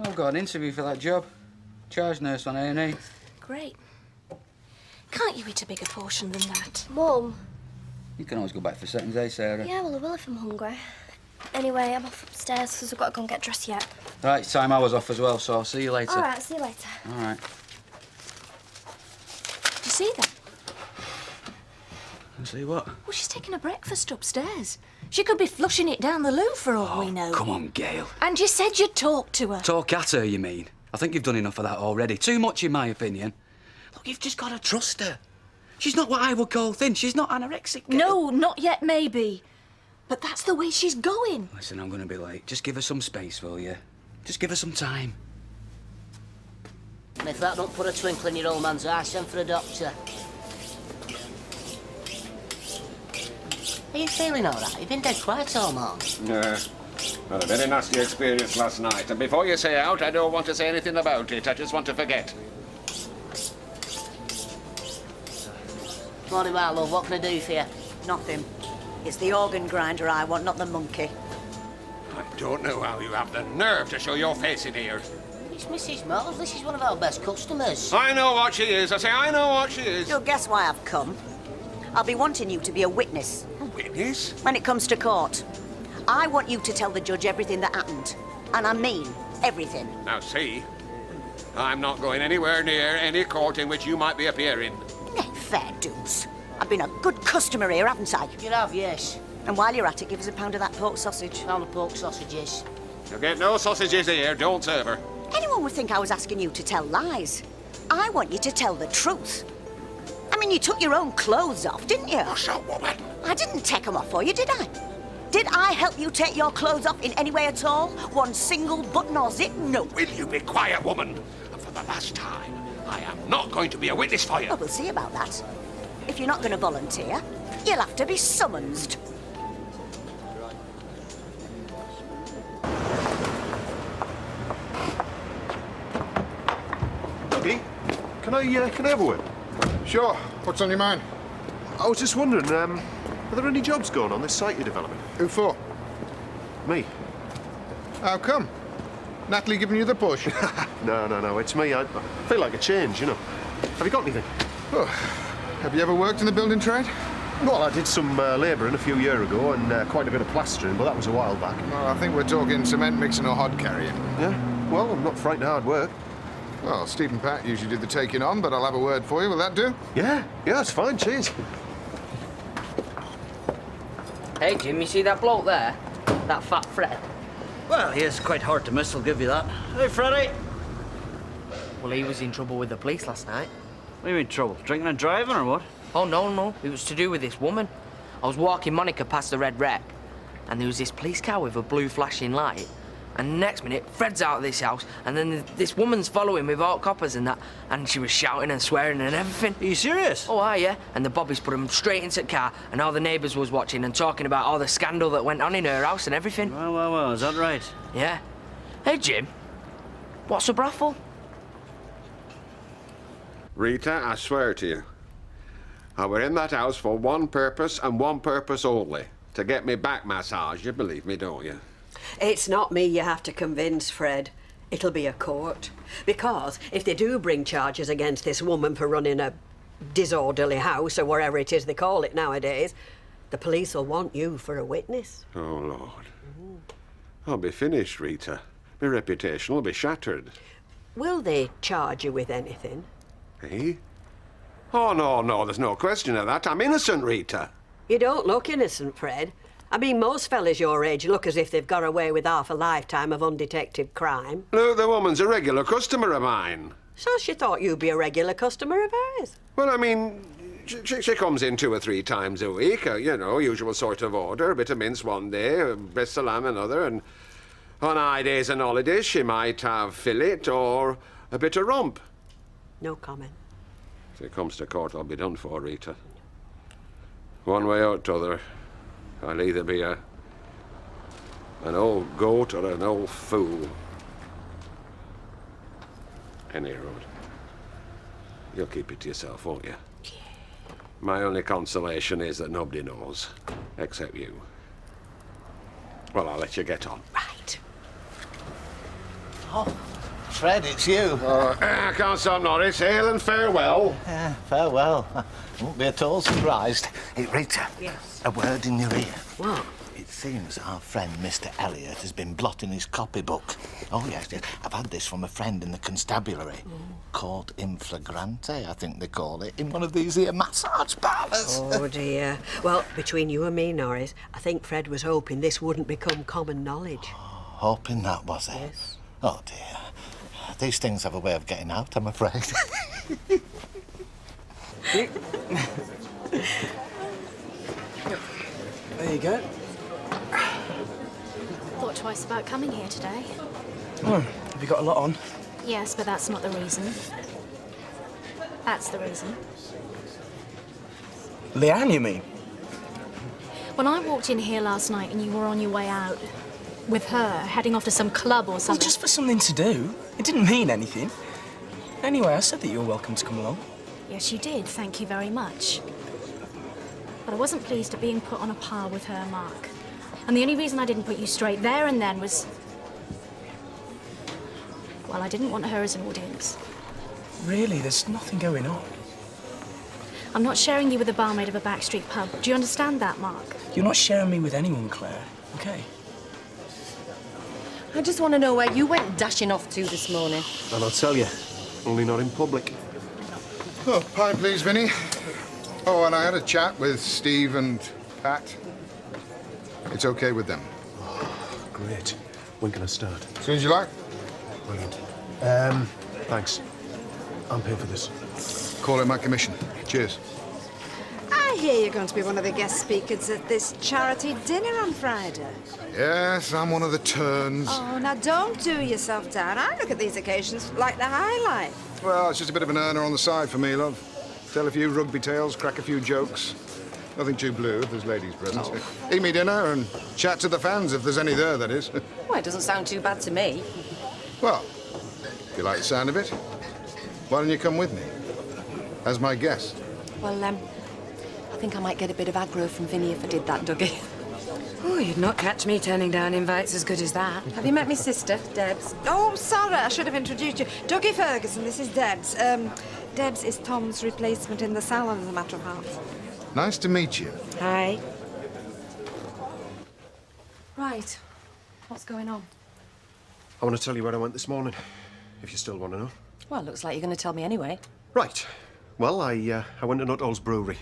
I've got an interview for that job. Charge nurse on A&E. Great. Can't you eat a bigger portion than that? Mum. You can always go back for seconds, eh, Sarah? Yeah, well, I will if I'm hungry. Anyway, I'm off upstairs because I've got to go and get dressed yet. Right, it's time I was off as well, so I'll see you later. All right, see you later. All right. Do you see that? See what? Well, she's taking a breakfast upstairs. She could be flushing it down the loo for all we know. Come on, Gail. And you said you'd talk to her. Talk at her, you mean? I think you've done enough of that already. Too much, in my opinion. Look, you've just got to trust her. She's not what I would call thin. She's not anorexic. No, not yet, maybe. But that's the way she's going. Listen, I'm going to be late. Just give her some space, will you? Just give her some time. And if that don't put a twinkle in your old man's eye, send for a doctor. Are you feeling all right? You've been dead quiet all morning. Yeah. Well, a very nasty experience last night. And before you say out, I don't want to say anything about it. I just want to forget. Morning, my love. What can I do for you? Nothing. It's the organ grinder I want, not the monkey. I don't know how you have the nerve to show your face in here. It's Mrs. Moss. This is one of our best customers. I know what she is. I say I know what she is. You'll guess why I've come. I'll be wanting you to be a witness. A witness? When it comes to court. I want you to tell the judge everything that happened. And I mean everything. Now, see, I'm not going anywhere near any court in which you might be appearing. Nay, fair dues. I've been a good customer here, haven't I? You have, yes. And while you're at it, give us a pound of that pork sausage. Pound of pork sausages. You'll get no sausages here. Don't serve her. Anyone would think I was asking you to tell lies. I want you to tell the truth. I mean, you took your own clothes off, didn't you? Hush up, woman. I didn't take them off for you, did I? Did I help you take your clothes off in any way at all? One single button or zip? No. Will you be quiet, woman? And for the last time, I am not going to be a witness for you. Well, we'll see about that. If you're not going to volunteer, you'll have to be summoned. Dougie, can I have a word? Sure. What's on your mind? I was just wondering, are there any jobs going on this site you're developing? Who for? Me. How come? Natalie giving you the push? No, it's me. I feel like a change, you know. Have you got anything? Oh. Have you ever worked in the building trade? Well, I did some labouring a few years ago and quite a bit of plastering, but that was a while back. Well, I think we're talking cement mixing or hod carrying. Yeah? Well, I'm not frightened of hard work. Well, Steve and Pat usually do the taking on, but I'll have a word for you. Will that do? Yeah, it's fine. Cheers. Hey, Jim, you see that bloke there? That fat Fred? Well, he is quite hard to miss, I'll give you that. Hey, Freddie! Well, he was in trouble with the police last night. What do you mean, trouble? Drinking and driving, or what? Oh, no. It was to do with this woman. I was walking Monica past the red wreck, and there was this police car with a blue flashing light. And the next minute, Fred's out of this house, and then this woman's following with hot coppers and that, and she was shouting and swearing and everything. Are you serious? Oh, aye, yeah. And the bobbies put him straight into the car, and all the neighbours was watching and talking about all the scandal that went on in her house and everything. Well, is that right? Yeah. Hey, Jim, what's a brothel? Rita, I swear to you, I were in that house for one purpose and one purpose only. To get me back massage. You believe me, don't you? It's not me you have to convince, Fred. It'll be a court. Because if they do bring charges against this woman for running a disorderly house, or whatever it is they call it nowadays, the police will want you for a witness. Oh, Lord. I'll be finished, Rita. My reputation will be shattered. Will they charge you with anything? Eh? Oh, no, there's no question of that. I'm innocent, Rita. You don't look innocent, Fred. I mean, most fellas your age look as if they've got away with half a lifetime of undetected crime. Look, the woman's a regular customer of mine. So she thought you'd be a regular customer of hers? Well, I mean, she comes in 2 or 3 times a week, you know, usual sort of order. A bit of mince one day, a breast of lamb another, and on high days and holidays she might have fillet or a bit of rump. No comment. If it comes to court, I'll be done for, Rita. One way or t'other, I'll either be an old goat or an old fool. Any road. You'll keep it to yourself, won't you? Yeah. My only consolation is that nobody knows, except you. Well, I'll let you get on. Right. Oh, Fred, it's you. I can't stop, Norris. Hail and farewell. Yeah, farewell. I won't be at all surprised. Hey, Rita. Yes. A word in your ear. What? It seems our friend Mr. Elliot has been blotting his copybook. Oh, yes, yes. I've had this from a friend in the constabulary. Caught in flagrante, I think they call it, in one of these here massage parlours. Oh, dear. Well, between you and me, Norris, I think Fred was hoping this wouldn't become common knowledge. Hoping that, was it? Yes. Oh, dear. These things have a way of getting out, I'm afraid. There you go. Thought twice about coming here today. Oh, have you got a lot on? Yes, but that's not the reason. That's the reason. Leanne, you mean? When I walked in here last night and you were on your way out with her, heading off to some club or Well, something... just for something to do. It didn't mean anything. Anyway, I said that you were welcome to come along. Yes, you did. Thank you very much. But I wasn't pleased at being put on a par with her, Mark. And the only reason I didn't put you straight there and then was... well, I didn't want her as an audience. Really? There's nothing going on. I'm not sharing you with the barmaid of a backstreet pub. Do you understand that, Mark? You're not sharing me with anyone, Claire, okay? I just want to know where you went dashing off to this morning. And I'll tell you, only not in public. Oh, pie, please, Vinny. Oh, and I had a chat with Steve and Pat. It's okay with them. Great. When can I start? As soon as you like. Brilliant. Thanks. I'm paying for this. Call it my commission. Cheers. I hear you're going to be one of the guest speakers at this charity dinner on Friday. Yes, I'm one of the turns. Oh, now don't do yourself down. I look at these occasions like the highlight. Well, it's just a bit of an earner on the side for me, love. Tell a few rugby tales, crack a few jokes. Nothing too blue if there's ladies present. Eat me dinner and chat to the fans if there's any there, that is. Well, it doesn't sound too bad to me. Well, if you like the sound of it, why don't you come with me? As my guest. Well, I think I might get a bit of aggro from Vinny if I did that, Dougie. Oh, you'd not catch me turning down invites as good as that. Have you met my sister, Debs? Oh, I'm sorry. I should have introduced you. Dougie Ferguson, this is Debs. Debs is Tom's replacement in the salon, as a matter of fact. Nice to meet you. Hi. Right. What's going on? I want to tell you where I went this morning, if you still want to know. Well, it looks like you're going to tell me anyway. Right. Well, I went to Nuttall's brewery.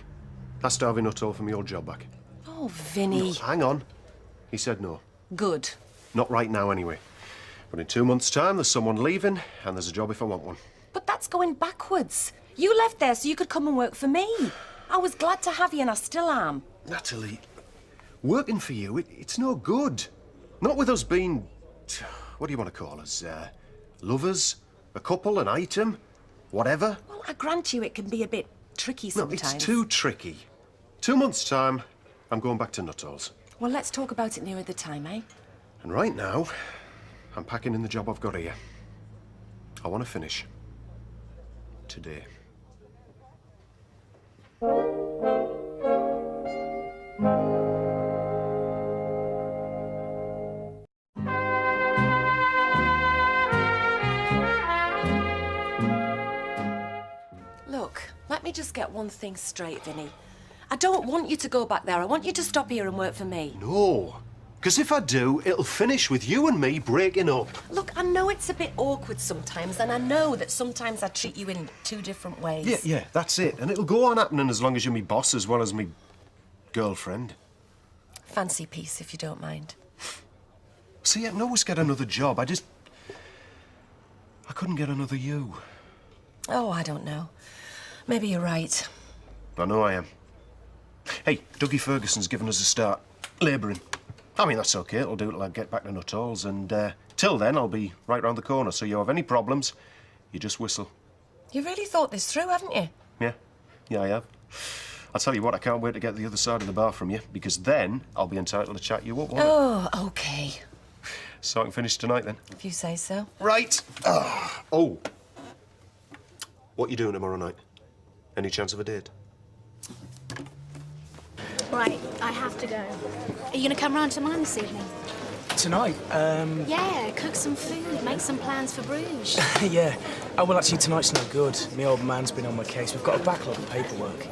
Asked Harvey Nuttall for my old job back. Oh, Vinny. No, hang on. He said no. Good. Not right now, anyway. But in 2 months' time, there's someone leaving, and there's a job if I want one. But that's going backwards. You left there so you could come and work for me. I was glad to have you, and I still am. Natalie, working for you, it's no good. Not with us being... what do you want to call us? Lovers? A couple? An item? Whatever? Well, I grant you it can be a bit tricky sometimes. No, it's too tricky. 2 months' time, I'm going back to Nuttall's. Well, let's talk about it nearer the time, eh? And right now, I'm packing in the job I've got here. I want to finish. Today. Look, let me just get one thing straight, Vinny. I don't want you to go back there. I want you to stop here and work for me. No. Because if I do, it'll finish with you and me breaking up. Look, I know it's a bit awkward sometimes, and I know that sometimes I treat you in two different ways. Yeah, that's it. And it'll go on happening as long as you're me boss as well as me girlfriend. Fancy piece, if you don't mind. See, I can always get another job. I couldn't get another you. Oh, I don't know. Maybe you're right. I know I am. Hey, Dougie Ferguson's given us a start. Labouring. I mean, that's okay. It'll do till I get back to Nuttall's. And till then, I'll be right round the corner. So you have any problems, you just whistle. You really thought this through, haven't you? Yeah, I have. I'll tell you what, I can't wait to get to the other side of the bar from you, because then I'll be entitled to chat you up, won't I? Oh, OK. So I can finish tonight, then? If you say so. Right. Oh. What you doing tomorrow night? Any chance of a date? Right, I have to go. Are you going to come round to mine this evening? Tonight? Yeah, cook some food, make some plans for Bruges. Yeah. Oh, well, actually, tonight's no good. My old man's been on my case. We've got a backlog of paperwork.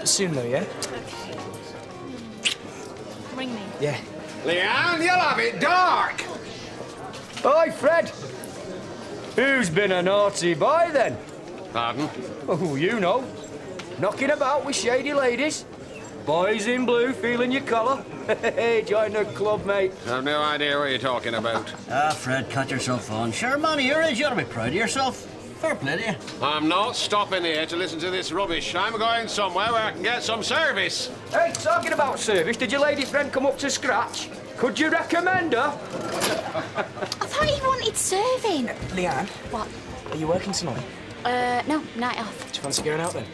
Soon, though, yeah? OK. Ring me. Yeah. Leanne, you'll have it dark! Hi, Fred. Who's been a naughty boy, then? Pardon? Oh, you know. Knocking about with shady ladies. Boys in blue feeling your collar. Hey, join the club, mate. I've no idea what you're talking about. Ah, Fred, cut yourself on. Sure, man, of your age, you ought to be proud of yourself. Fair play to you. I'm not stopping here to listen to this rubbish. I'm going somewhere where I can get some service. Hey, talking about service, did your lady friend come up to scratch? Could you recommend her? I thought you wanted serving. Leanne? What? Are you working tonight? No, night off. Do you fancy going out, then?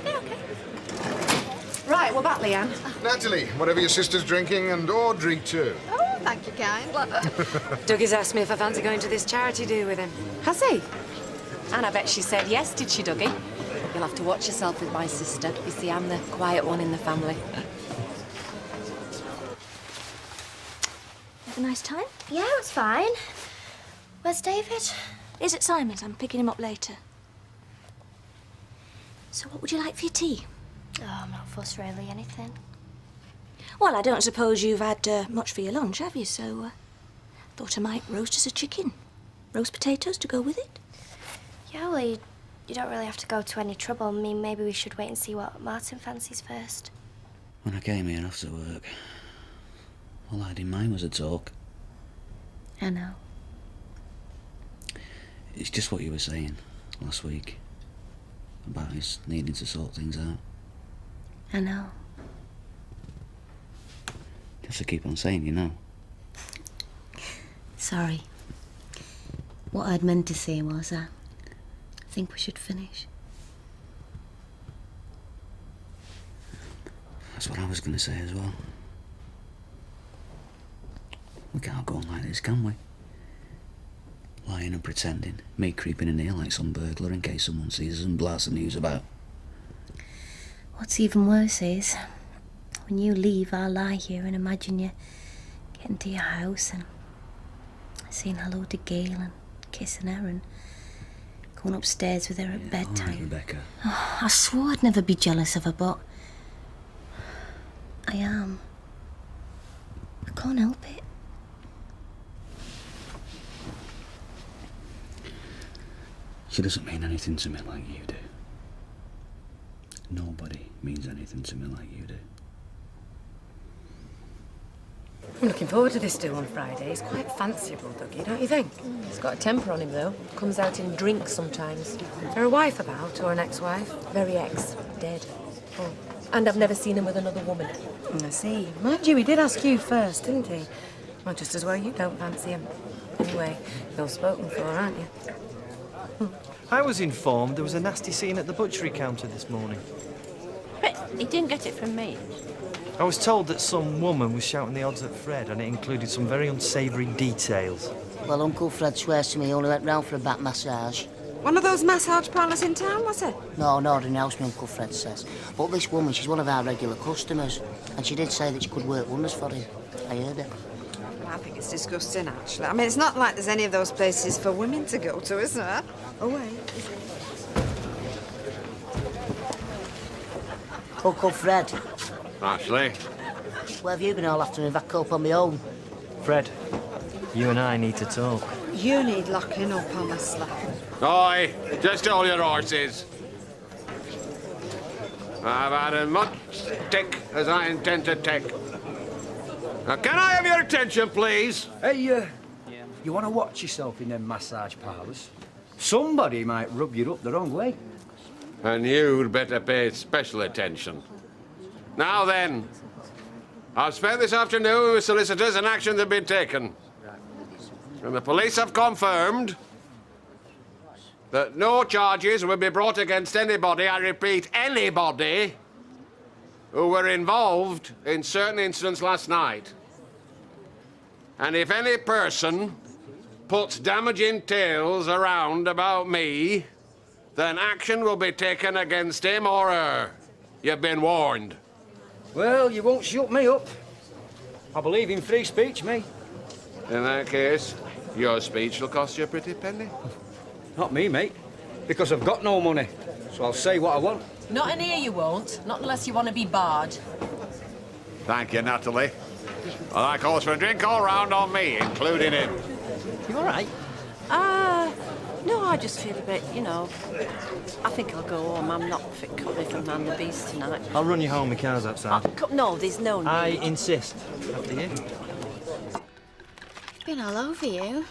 Yeah, OK. Right, we're back, Leanne. Natalie, whatever your sister's drinking, and Audrey, too. Oh, thank you, kind. Dougie's asked me if I fancy going to this charity do with him. Has he? And I bet she said yes, did she, Dougie? You'll have to watch yourself with my sister. You see, I'm the quiet one in the family. Have a nice time? Yeah, it was fine. Where's David? Is it Simon's? I'm picking him up later. So what would you like for your tea? Oh, I'm not fussed, really, anything. Well, I don't suppose you've had much for your lunch, have you? So, thought I might roast us a chicken. Roast potatoes to go with it. Yeah, well, you don't really have to go to any trouble. I mean, maybe we should wait and see what Martin fancies first. When I came here after work, all I had in mind was a talk. I know. It's just what you were saying last week about us needing to sort things out. I know. Just to keep on saying, you know. Sorry. What I'd meant to say was, I think we should finish. That's what I was going to say as well. We can't go on like this, can we? Lying and pretending, me creeping in here like some burglar in case someone sees us and blasts the news about. What's even worse is, when you leave, I'll lie here and imagine you getting to your house and saying hello to Gail and kissing her and going upstairs with her at bedtime. All right, Rebecca. Oh, I swore I'd never be jealous of her, but I am. I can't help it. She doesn't mean anything to me like you do. Nobody means anything to me like you do. I'm looking forward to this do on Friday. He's quite fanciable, Dougie, don't you think? He's got a temper on him, though. Comes out in drinks sometimes. Is there a wife about, or an ex-wife? Very ex. Dead. Oh. And I've never seen him with another woman. I see. Mind you, he did ask you first, didn't he? Well, just as well you don't fancy him. Anyway, you're spoken for, aren't you? I was informed there was a nasty scene at the butchery counter this morning. But he didn't get it from me. I was told that some woman was shouting the odds at Fred, and it included some very unsavoury details. Well, Uncle Fred swears to me he only went round for a back massage. One of those massage parlours in town, was it? No, an ordinary house, my Uncle Fred says. But this woman, she's one of our regular customers, and she did say that she could work wonders for him. I heard her. I think it's disgusting, actually. I mean, it's not like there's any of those places for women to go to, is there? Oh, wait. Uncle Fred. Ashley. Where have you been all afternoon? Have I cope on my own? Fred, you and I need to talk. You need locking up, honestly. Oi, just hold your horses. I've had as much stick as I intend to take. Now, can I have your attention, please? Hey, you want to watch yourself in them massage parlours? Somebody might rub you up the wrong way. And you'd better pay special attention. Now then, I've spent this afternoon with solicitors and actions have been taken. And the police have confirmed that no charges will be brought against anybody, I repeat, anybody, who were involved in certain incidents last night. And if any person puts damaging tales around about me, then action will be taken against him or her. You've been warned. Well, you won't shut me up. I believe in free speech, me. In that case, your speech will cost you a pretty penny. Not me, mate. Because I've got no money. So I'll say what I want. Not in here you won't. Not unless you want to be barred. Thank you, Natalie. Well, that calls for a drink all round on me, including him. You all right? No, I just feel a bit, you know. I think I'll go home. I'm not fit company for Man the Beast tonight. I'll run you home. My car's outside. No, there's no need. I insist. After you. I've been all over you.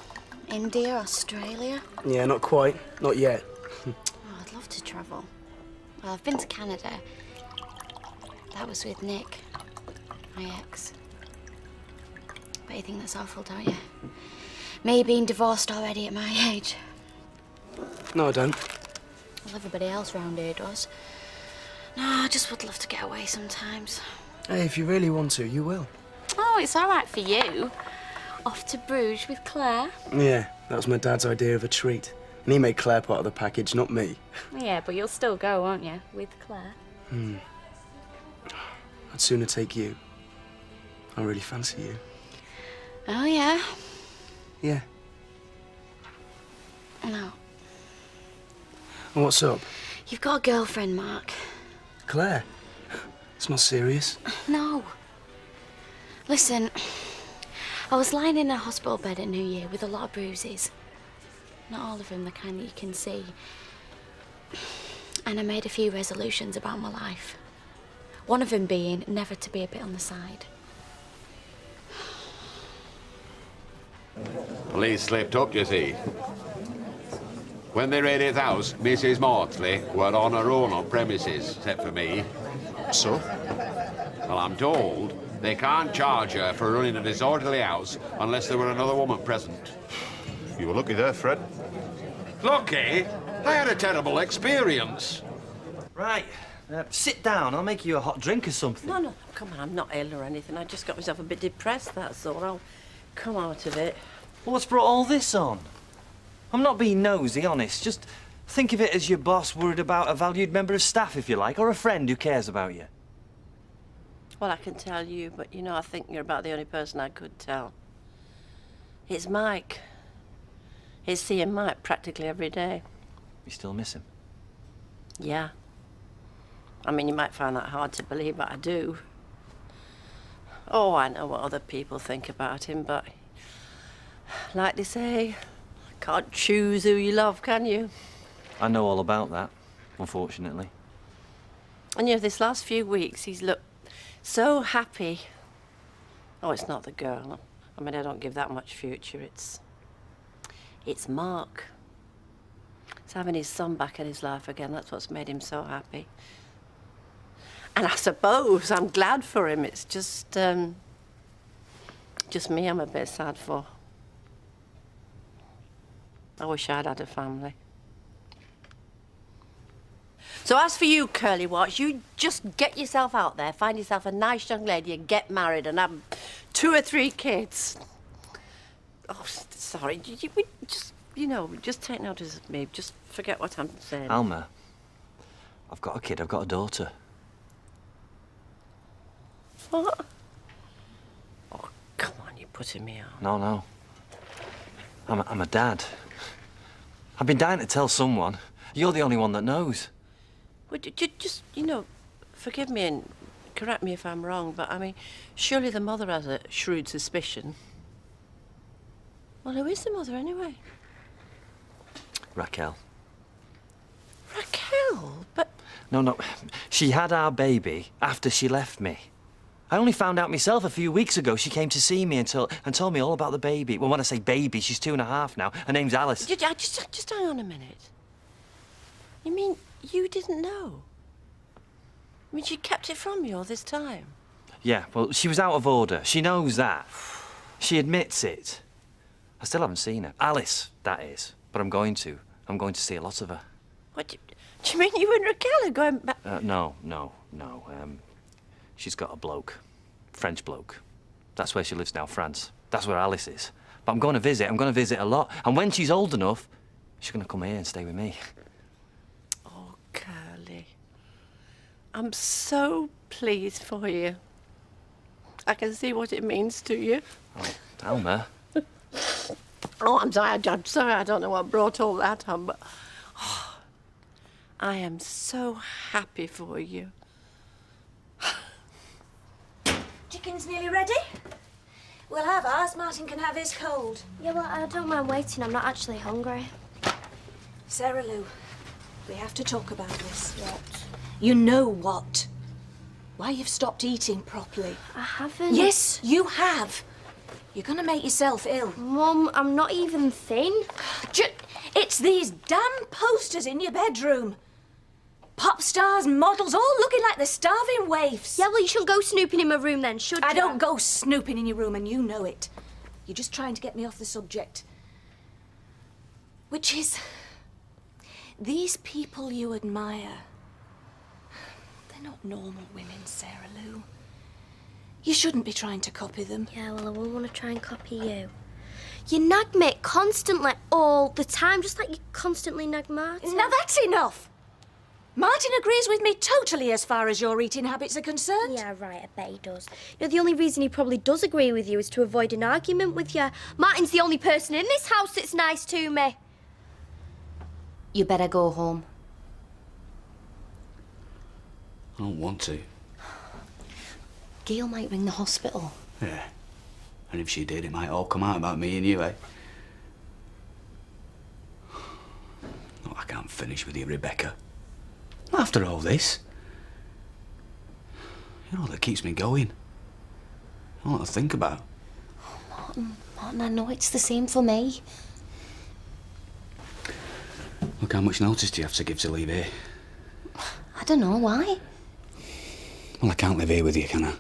India, Australia. Yeah, not quite. Not yet. Oh, I'd love to travel. Well, I've been to Canada. That was with Nick, my ex. But you think that's awful, don't you? Me being divorced already at my age. No, I don't. Well, everybody else round here does. No, I just would love to get away sometimes. Hey, if you really want to, you will. Oh, it's all right for you. Off to Bruges with Claire. Yeah, that was my dad's idea of a treat. And he made Claire part of the package, not me. Yeah, but you'll still go, won't you? With Claire. I'd sooner take you. I really fancy you. Oh, yeah? Yeah. No. And what's up? You've got a girlfriend, Mark. Claire. It's not serious. No. Listen, I was lying in a hospital bed at New Year with a lot of bruises. Not all of them the kind that you can see. And I made a few resolutions about my life. One of them being never to be a bit on the side. Police slipped up, you see. When they raided his house, Mrs. Maudsley were on her own on premises, except for me. So? Well, I'm told they can't charge her for running a disorderly house unless there were another woman present. You were lucky there, Fred. Lucky? I had a terrible experience. Right. Sit down. I'll make you a hot drink or something. No, come on, I'm not ill or anything. I just got myself a bit depressed, that's all. I'll come out of it. Well, what's brought all this on? I'm not being nosy, honest. Just think of it as your boss worried about a valued member of staff, if you like, or a friend who cares about you. Well, I can tell you, but, you know, I think you're about the only person I could tell. It's Mike. He's seeing Mike practically every day. You still miss him? Yeah. I mean, you might find that hard to believe, but I do. Oh, I know what other people think about him, but like they say, can't choose who you love, can you? I know all about that, unfortunately. And you know, this last few weeks, he's looked so happy. Oh, it's not the girl. I mean, I don't give that much future. It's Mark. It's having his son back in his life again. That's what's made him so happy. And I suppose I'm glad for him. It's just me I'm a bit sad for. I wish I'd had a family. So as for you, Curly Watch, you just get yourself out there, find yourself a nice young lady and get married and have 2 or 3 kids. Oh, sorry, just take notice of me. Just forget what I'm saying. Alma, I've got a kid, I've got a daughter. What? Oh, come on, you're putting me out. No. I'm a dad. I've been dying to tell someone. You're the only one that knows. Well, just, you know, forgive me and correct me if I'm wrong, but, I mean, surely the mother has a shrewd suspicion. Well, who is the mother, anyway? Raquel. Raquel? But... No. She had our baby after she left me. I only found out myself a few weeks ago. She came to see me and told me all about the baby. Well, when I say baby, she's 2.5 now. Her name's Alice. Just hang on a minute. You mean you didn't know? I mean, she kept it from you all this time? Yeah, well, she was out of order. She knows that. She admits it. I still haven't seen her. Alice, that is. But I'm going to. I'm going to see a lot of her. What, do you mean you and Raquel are going back? No. she's got a bloke. French bloke. That's where she lives now, France. That's where Alice is. But I'm going to visit. I'm going to visit a lot. And when she's old enough, she's going to come here and stay with me. Oh, Curly. I'm so pleased for you. I can see what it means to you. Oh, Alma. Oh, I'm sorry. I don't know what brought all that on, but I am so happy for you. Chicken's nearly ready. We'll have ours. Martin can have his cold. Yeah, well, I don't mind waiting. I'm not actually hungry. Sarah Lou, we have to talk about this. What? You know what? Why you've stopped eating properly. I haven't. Yes, you have. You're gonna make yourself ill. Mum, I'm not even thin. It's these damn posters in your bedroom. Pop stars, models, all looking like they're starving waifs. Yeah, well, you shouldn't go snooping in my room then, should you? I don't go snooping in your room, and you know it. You're just trying to get me off the subject. Which is, these people you admire, they're not normal women, Sarah Lou. You shouldn't be trying to copy them. Yeah, well, I won't want to try and copy you. You nag me constantly, all the time, just like you constantly nag Martin. Now that's enough! Martin agrees with me totally as far as your eating habits are concerned. Yeah, right, I bet he does. You know, the only reason he probably does agree with you is to avoid an argument with you. Martin's the only person in this house that's nice to me. You better go home. I don't want to. Gail might ring the hospital. Yeah. And if she did, it might all come out about me and you, eh? Oh, I can't finish with you, Rebecca. Not after all this. You know, that keeps me going. All I think about. Martin, I know it's the same for me. Look, how much notice do you have to give to leave here? I don't know, why? Well, I can't live here with you, can I?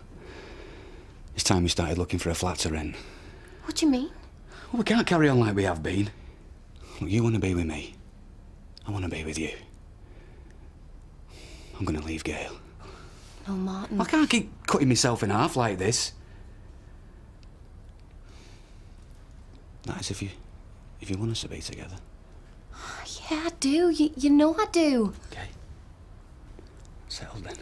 It's time we started looking for a flat to rent. What do you mean? Well, we can't carry on like we have been. Look, you want to be with me. I want to be with you. I'm going to leave Gail. No, Martin. I can't keep cutting myself in half like this. That is if you want us to be together. Yeah, I do. You know I do. Okay. Settled then.